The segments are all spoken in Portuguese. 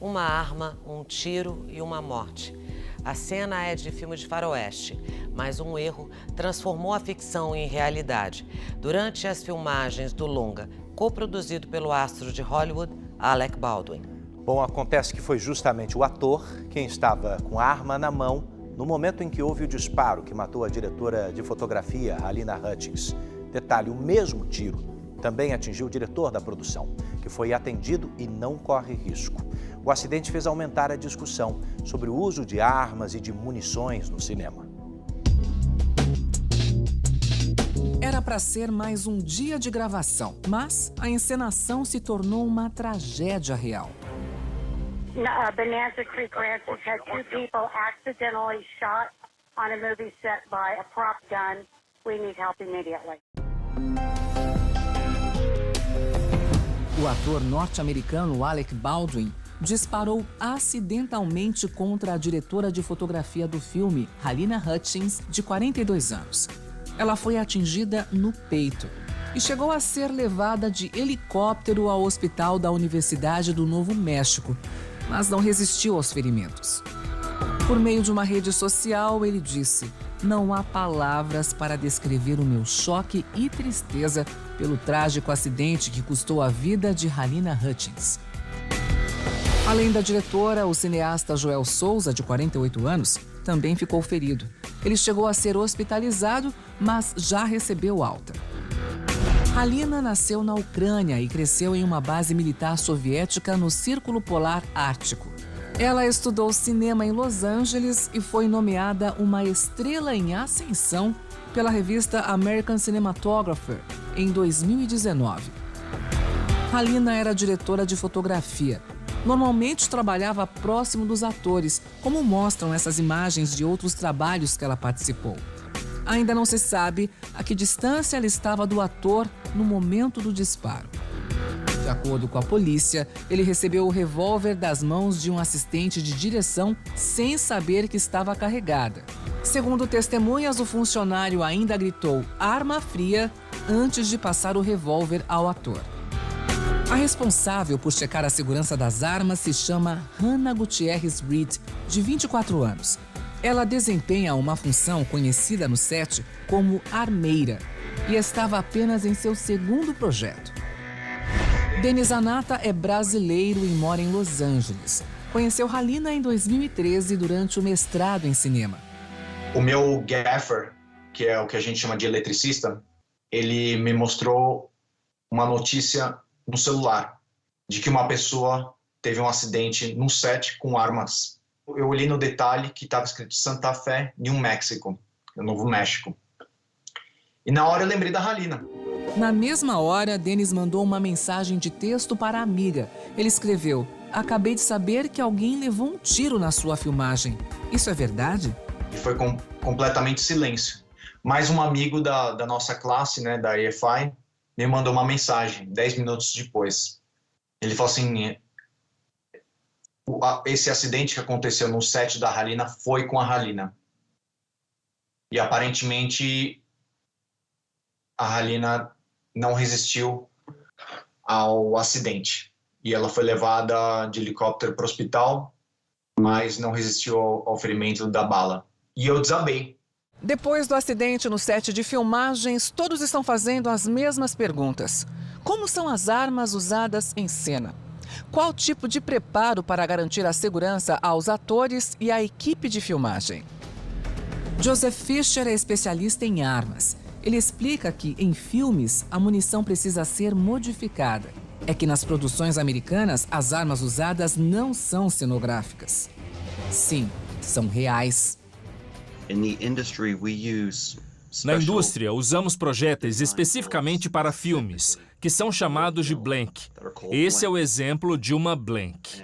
uma arma, um tiro e uma morte. A cena é de filme de faroeste, mas um erro transformou a ficção em realidade. Durante as filmagens do longa, coproduzido pelo astro de Hollywood, Alec Baldwin. Bom, acontece que foi justamente o ator quem estava com a arma na mão no momento em que houve o disparo que matou a diretora de fotografia, Halyna Hutchins. Detalhe, o mesmo tiro também atingiu o diretor da produção, que foi atendido e não corre risco. O acidente fez aumentar a discussão sobre o uso de armas e de munições no cinema. Era para ser mais um dia de gravação, mas a encenação se tornou uma tragédia real. Bonanza Creek Ranch has had 2 people accidentally shot on a movie set by a prop gun. We need help immediately. O ator norte-americano Alec Baldwin disparou acidentalmente contra a diretora de fotografia do filme, Halyna Hutchins, de 42 anos. Ela foi atingida no peito e chegou a ser levada de helicóptero ao hospital da Universidade do Novo México, mas não resistiu aos ferimentos. Por meio de uma rede social, ele disse: "Não há palavras para descrever o meu choque e tristeza pelo trágico acidente que custou a vida de Halyna Hutchins." Além da diretora, o cineasta Joel Souza, de 48 anos, também ficou ferido. Ele chegou a ser hospitalizado, mas já recebeu alta. Halyna nasceu na Ucrânia e cresceu em uma base militar soviética no Círculo Polar Ártico. Ela estudou cinema em Los Angeles e foi nomeada uma estrela em ascensão pela revista American Cinematographer em 2019. Halyna era diretora de fotografia. Normalmente trabalhava próximo dos atores, como mostram essas imagens de outros trabalhos que ela participou. Ainda não se sabe a que distância ela estava do ator no momento do disparo. De acordo com a polícia, ele recebeu o revólver das mãos de um assistente de direção sem saber que estava carregada. Segundo testemunhas, o funcionário ainda gritou "arma fria" antes de passar o revólver ao ator. A responsável por checar a segurança das armas se chama Hannah Gutierrez Reed, de 24 anos. Ela desempenha uma função conhecida no set como armeira e estava apenas em seu segundo projeto. Denis Anata é brasileiro e mora em Los Angeles. Conheceu Halyna em 2013 durante o mestrado em cinema. O meu gaffer, que é o que a gente chama de eletricista, ele me mostrou uma notícia no celular de que uma pessoa teve um acidente no set com armas. Eu olhei no detalhe que estava escrito Santa Fe, New Mexico, no Novo México. E na hora eu lembrei da Halyna. Na mesma hora, Denis mandou uma mensagem de texto para a amiga. Ele escreveu: "Acabei de saber que alguém levou um tiro na sua filmagem. Isso é verdade?" E foi completamente silêncio. Mais um amigo da nossa classe, né, da EFI, me mandou uma mensagem 10 minutos depois. Ele falou assim: esse acidente que aconteceu no set da Halyna foi com a Halyna. E aparentemente a Halyna não resistiu ao acidente. E ela foi levada de helicóptero para o hospital, mas não resistiu ao ferimento da bala. E eu desabei. Depois do acidente no set de filmagens, todos estão fazendo as mesmas perguntas. Como são as armas usadas em cena? Qual tipo de preparo para garantir a segurança aos atores e à equipe de filmagem? Joseph Fisher é especialista em armas. Ele explica que, em filmes, a munição precisa ser modificada. É que nas produções americanas, as armas usadas não são cenográficas. Sim, são reais. Na indústria, usamos projéteis especificamente para filmes, que são chamados de blank. Esse é o exemplo de uma blank.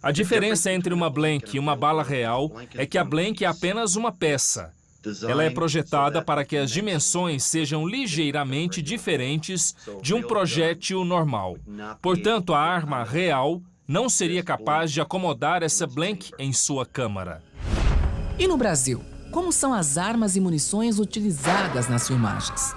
A diferença entre uma blank e uma bala real é que a blank é apenas uma peça. Ela é projetada para que as dimensões sejam ligeiramente diferentes de um projétil normal. Portanto, a arma real não seria capaz de acomodar essa blank em sua câmara. E no Brasil, como são as armas e munições utilizadas nas filmagens?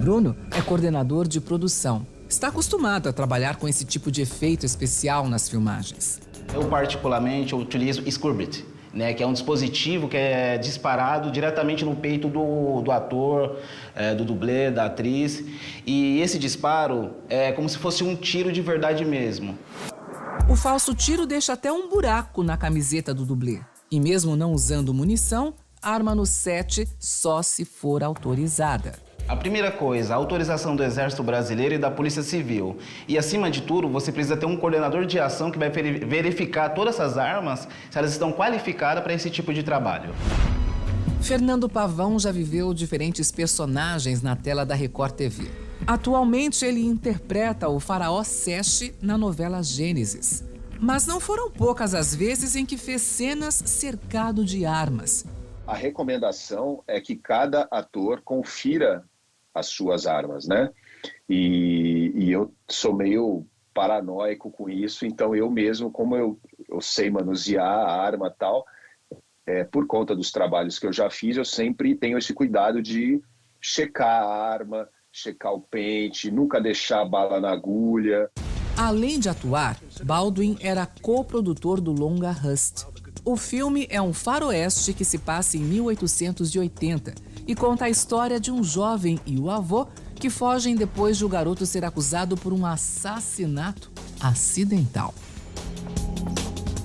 Bruno é coordenador de produção. está acostumado a trabalhar com esse tipo de efeito especial nas filmagens. Eu, particularmente, utilizo Scurbit, né, que é um dispositivo que é disparado diretamente no peito do ator, do dublê, da atriz. E esse disparo é como se fosse um tiro de verdade mesmo. O falso tiro deixa até um buraco na camiseta do dublê. E mesmo não usando munição, arma no set só se for autorizada. A primeira coisa, a autorização do Exército Brasileiro e da Polícia Civil. E, acima de tudo, você precisa ter um coordenador de ação que vai verificar todas essas armas, se elas estão qualificadas para esse tipo de trabalho. Fernando Pavão já viveu diferentes personagens na tela da Record TV. Atualmente, ele interpreta o faraó Sete na novela Gênesis. Mas não foram poucas as vezes em que fez cenas cercado de armas. A recomendação é que cada ator confira as suas armas, né? E eu sou meio paranoico com isso, então eu mesmo, como eu sei manusear a arma e tal, por conta dos trabalhos que eu já fiz, eu sempre tenho esse cuidado de checar a arma, checar o pente, nunca deixar a bala na agulha. Além de atuar, Baldwin era coprodutor do longa Rust. O filme é um faroeste que se passa em 1880 e conta a história de um jovem e o avô que fogem depois de o garoto ser acusado por um assassinato acidental.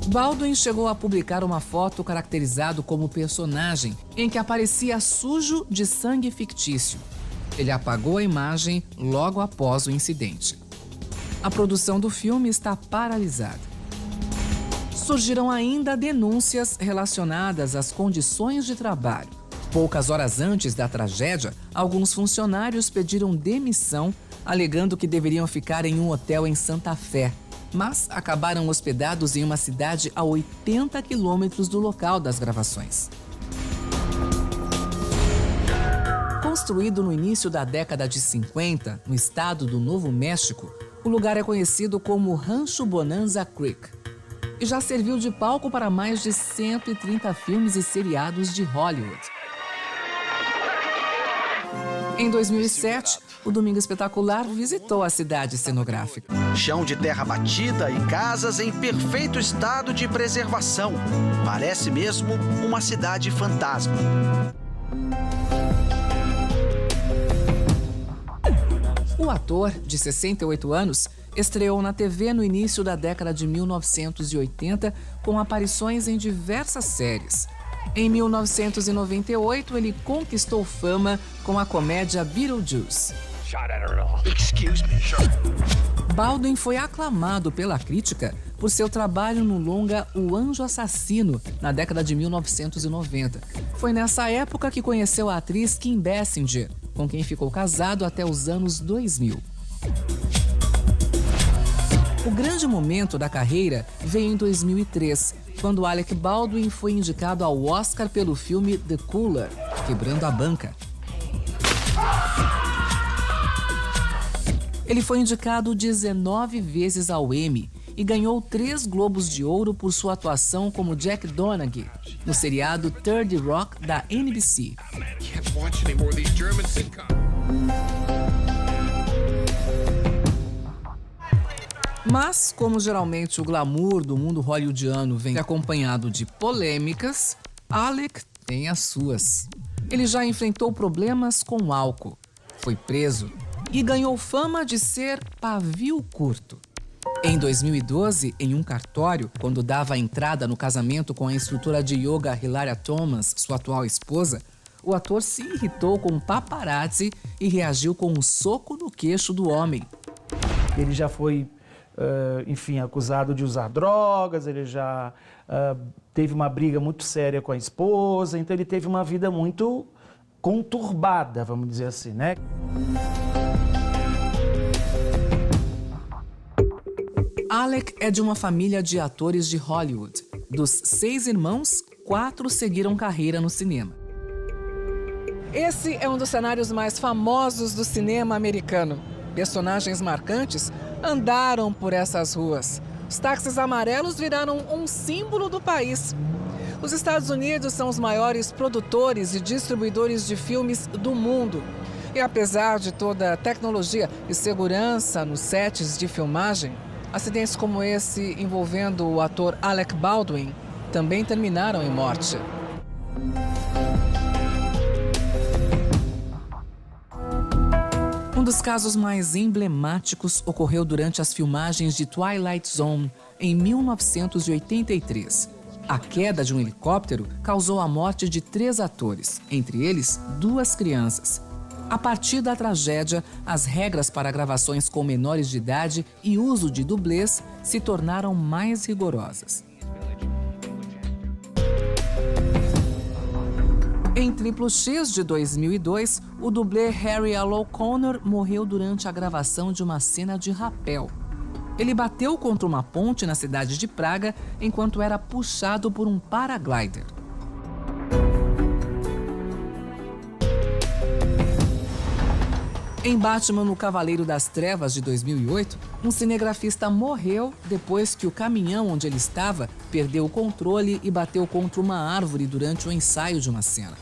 Baldwin chegou a publicar uma foto caracterizado como personagem em que aparecia sujo de sangue fictício. Ele apagou a imagem logo após o incidente. A produção do filme está paralisada. Surgiram ainda denúncias relacionadas às condições de trabalho. Poucas horas antes da tragédia, alguns funcionários pediram demissão, alegando que deveriam ficar em um hotel em Santa Fé, mas acabaram hospedados em uma cidade a 80 quilômetros do local das gravações. Construído no início da década de 50, no estado do Novo México, o lugar é conhecido como Rancho Bonanza Creek e já serviu de palco para mais de 130 filmes e seriados de Hollywood. Em 2007, o Domingo Espetacular visitou a cidade cenográfica. Chão de terra batida e casas em perfeito estado de preservação. Parece mesmo uma cidade fantasma. O ator, de 68 anos, estreou na TV no início da década de 1980 com aparições em diversas séries. Em 1998, ele conquistou fama com a comédia Beetlejuice. Baldwin foi aclamado pela crítica por seu trabalho no longa O Anjo Assassino, na década de 1990. Foi nessa época que conheceu a atriz Kim Basinger, com quem ficou casado até os anos 2000. O grande momento da carreira veio em 2003, quando Alec Baldwin foi indicado ao Oscar pelo filme The Cooler, Quebrando a Banca. Ele foi indicado 19 vezes ao Emmy e ganhou 3 Globos de Ouro por sua atuação como Jack Donaghy, no seriado 30 Rock da NBC. Mas, como geralmente o glamour do mundo hollywoodiano vem acompanhado de polêmicas, Alec tem as suas. Ele já enfrentou problemas com álcool, foi preso e ganhou fama de ser pavio curto. Em 2012, em um cartório, quando dava a entrada no casamento com a instrutora de yoga Hilaria Thomas, sua atual esposa, o ator se irritou com um paparazzi e reagiu com um soco no queixo do homem. Ele já foi acusado de usar drogas, ele já teve uma briga muito séria com a esposa, então ele teve uma vida muito conturbada, vamos dizer assim, né? Alec é de uma família de atores de Hollywood. Dos 6 irmãos, 4 seguiram carreira no cinema. Esse é um dos cenários mais famosos do cinema americano. Personagens marcantes andaram por essas ruas. Os táxis amarelos viraram um símbolo do país. Os Estados Unidos são os maiores produtores e distribuidores de filmes do mundo. E apesar de toda a tecnologia e segurança nos sets de filmagem, acidentes como esse envolvendo o ator Alec Baldwin também terminaram em morte. Um dos casos mais emblemáticos ocorreu durante as filmagens de Twilight Zone, em 1983. A queda de um helicóptero causou a morte de 3 atores, entre eles 2 crianças. A partir da tragédia, as regras para gravações com menores de idade e uso de dublês se tornaram mais rigorosas. Em Triplo X de 2002, o dublê Harry L. O'Connor morreu durante a gravação de uma cena de rapel. Ele bateu contra uma ponte na cidade de Praga enquanto era puxado por um paraglider. Em Batman, no Cavaleiro das Trevas de 2008, um cinegrafista morreu depois que o caminhão onde ele estava perdeu o controle e bateu contra uma árvore durante o ensaio de uma cena.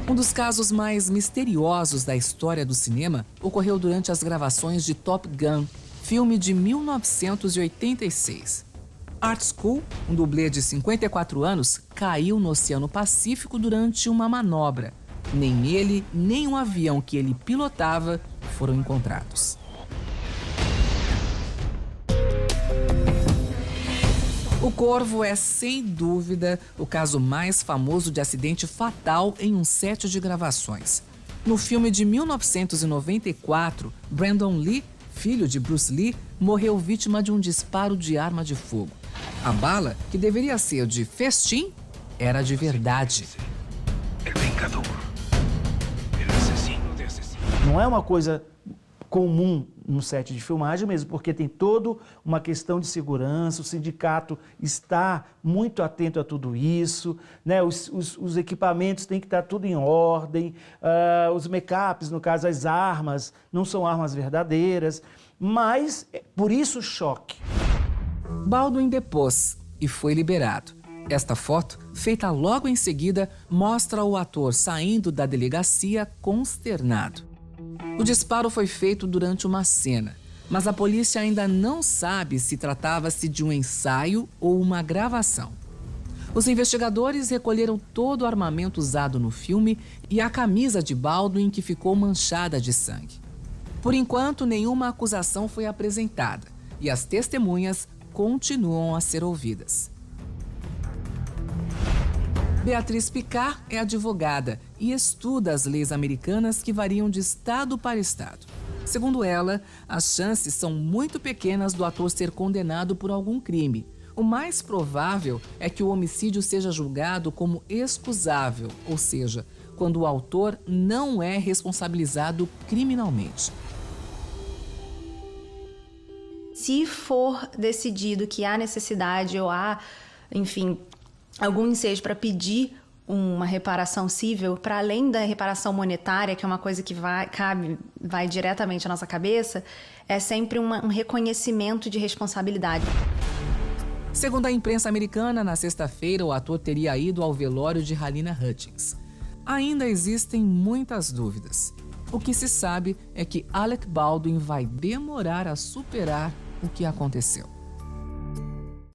Um dos casos mais misteriosos da história do cinema ocorreu durante as gravações de Top Gun, filme de 1986. Art School, um dublê de 54 anos, caiu no Oceano Pacífico durante uma manobra. Nem ele, nem um avião que ele pilotava foram encontrados. O Corvo é, sem dúvida, o caso mais famoso de acidente fatal em um set de gravações. No filme de 1994, Brandon Lee, filho de Bruce Lee, morreu vítima de um disparo de arma de fogo. A bala, que deveria ser de festim, era de verdade. Não é uma coisa comum no set de filmagem mesmo, porque tem toda uma questão de segurança, o sindicato está muito atento a tudo isso, né? Os equipamentos têm que estar tudo em ordem, os make-ups, no caso as armas, não são armas verdadeiras, mas por isso o choque. Baldwin depôs e foi liberado. Esta foto, feita logo em seguida, mostra o ator saindo da delegacia consternado. O disparo foi feito durante uma cena, mas a polícia ainda não sabe se tratava-se de um ensaio ou uma gravação. Os investigadores recolheram todo o armamento usado no filme e a camisa de Baldwin, que ficou manchada de sangue. Por enquanto, nenhuma acusação foi apresentada e as testemunhas continuam a ser ouvidas. Beatriz Picard é advogada e estuda as leis americanas que variam de estado para estado. Segundo ela, as chances são muito pequenas do ator ser condenado por algum crime. O mais provável é que o homicídio seja julgado como excusável, ou seja, quando o autor não é responsabilizado criminalmente. Se for decidido que há necessidade ou há, enfim, algum ensejo para pedir uma reparação cível, para além da reparação monetária, que é uma coisa que vai diretamente à nossa cabeça, é sempre um reconhecimento de responsabilidade. Segundo a imprensa americana, na sexta-feira o ator teria ido ao velório de Halyna Hutchins. Ainda existem muitas dúvidas. O que se sabe é que Alec Baldwin vai demorar a superar o que aconteceu.